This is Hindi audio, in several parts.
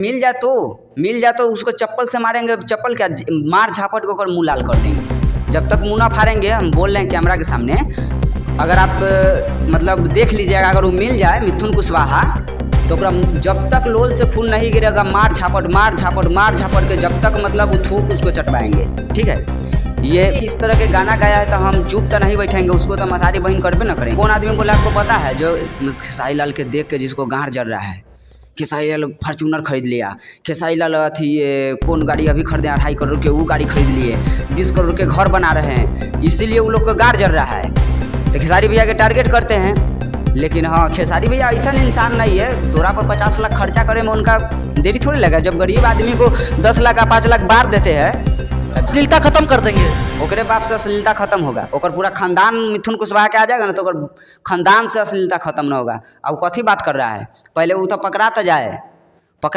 मिल जाए तो उसको चप्पल से मारेंगे, चप्पल क्या मार झापट को मुँह लाल कर देंगे। जब तक मुँह ना फाड़ेंगे, हम बोल रहे हैं कैमरा के सामने, अगर आप मतलब देख लीजिएगा, अगर वो मिल जाए मिथुन कुशवाहा तो जब तक लोल से खून नहीं गिरेगा मार झापट के जब तक मतलब वो थूक उसको चटवाएंगे। ठीक है, ये इस तरह के गाना गाया है तो हम चुप तो नहीं बैठेंगे, उसको तो मथारी बहन करबे ना करेंगे। कौन आदमी बोला आपको पता है, जो खेसारी लाल के देख के जिसको गाँठ जल रहा है। खेसारी लाल फॉर्च्यूनर खरीद लिया, खेसारी लाल अथी कौन गाड़ी अभी खरीदे 2.5 करोड़ के, वो गाड़ी खरीद लिए, 20 करोड़ के घर बना रहे हैं, इसीलिए वो लोग को गाँठ जल रहा है। तो खेसारी भैया के टारगेट करते हैं। लेकिन हाँ, खेसारी भैया ऐसा इंसान नहीं है, तोरा पर 50 लाख खर्चा करे में उनका देरी थोड़ी लगा। जब गरीब आदमी को 10 लाख या 5 लाख बार देते हैं, अश्लीलता खत्म कर देंगे। ओकरे बाप से अश्लीलता खत्म होगा, ओकर पूरा खानदान मिथुन कुशवाहा के आ जाएगा ना, तो ओकर खानदान से अश्लीलता खत्म ना होगा। अब कथी बात कर रहा है, पहले वो तो पकड़ा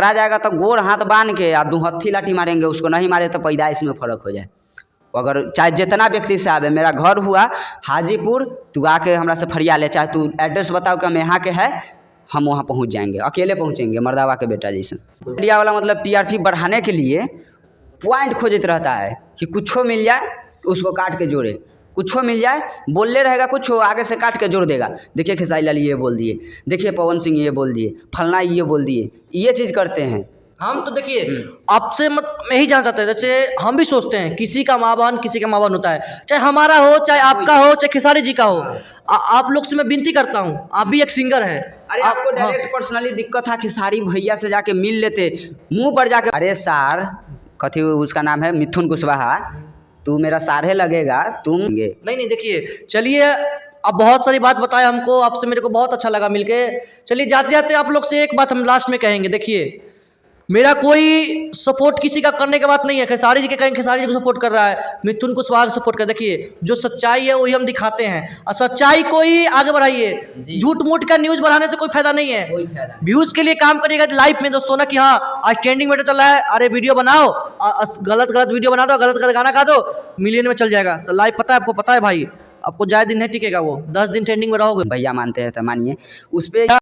जाएगा तो गोर हाथ बांध के आ 2 हत्थी लाठी मारेंगे उसको, नहीं मारे तो पैदाइश में फ़र्क हो जाए। अगर चाहे जितना व्यक्ति से आवे, मेरा घर हुआ हाजीपुर, तू आके हमरा से फरिया ले, चाहे तू एड्रेस बताओ कि हम यहाँ के है, हम वहाँ पहुँच जाएंगे, अकेले पहुँचेंगे, मर्दावा के बेटा जैसे। मीडिया वाला मतलब टीआरपी बढ़ाने के लिए पॉइंट खोजते रहता है कि कुछ मिल जाए उसको काट के जोड़े, कुछ मिल जाए, बोलले रहेगा कुछ आगे से काट के जोड़ देगा। देखिए खेसारी लाल ये बोल दिए, देखिए पवन सिंह ये बोल दिए, फलना ये बोल दिए, ये चीज़ करते हैं। हम तो देखिए आपसे मैं ही जान चाहते हैं, जैसे हम भी सोचते हैं किसी का माँ बहन किसी का माँ बहन होता है, चाहे हमारा हो, चाहे आपका हो, चाहे खेसारी जी का हो। आप लोग से मैं विनती करता हूँ, आप भी एक सिंगर हैं। अरे आपको डायरेक्ट पर्सनली दिक्कत है, खेसारी भैया से जाके मिल लेते, मुंह पर जाके, अरे सार कथी उसका नाम है मिथुन कुशवाहा, तू मेरा सारे लगेगा तुम। नहीं देखिए, चलिए अब बहुत सारी बात बताया हमको, आपसे मेरे को बहुत अच्छा लगा मिलके। चलिए जाते जाते आप लोग से एक बात हम लास्ट में कहेंगे, देखिए मेरा कोई सपोर्ट किसी का करने के बात नहीं है। खेसारी जी के कहेंगे खेसारी जी को सपोर्ट कर रहा है, मिथुन कुशवाहा को सपोर्ट कर, देखिए जो सच्चाई है वही हम दिखाते हैं और सच्चाई को ही आगे बढ़ाइए। झूठ मूठ का न्यूज़ बढ़ाने से कोई फायदा नहीं है, व्यूज़ के लिए काम करिएगा लाइफ में दोस्तों ना, कि हाँ आज ट्रेंडिंग में चल रहा है, अरे वीडियो बनाओ, गलत वीडियो बना दो, गलत गाना गा दो, मिलियन में चल जाएगा। तो लाइफ पता है आपको, पता है भाई, आपको ज़्यादा दिन नहीं टिकेगा, वो 10 दिन ट्रेंडिंग में रहोगे। भैया मानते हैं तो मानिए, उस पर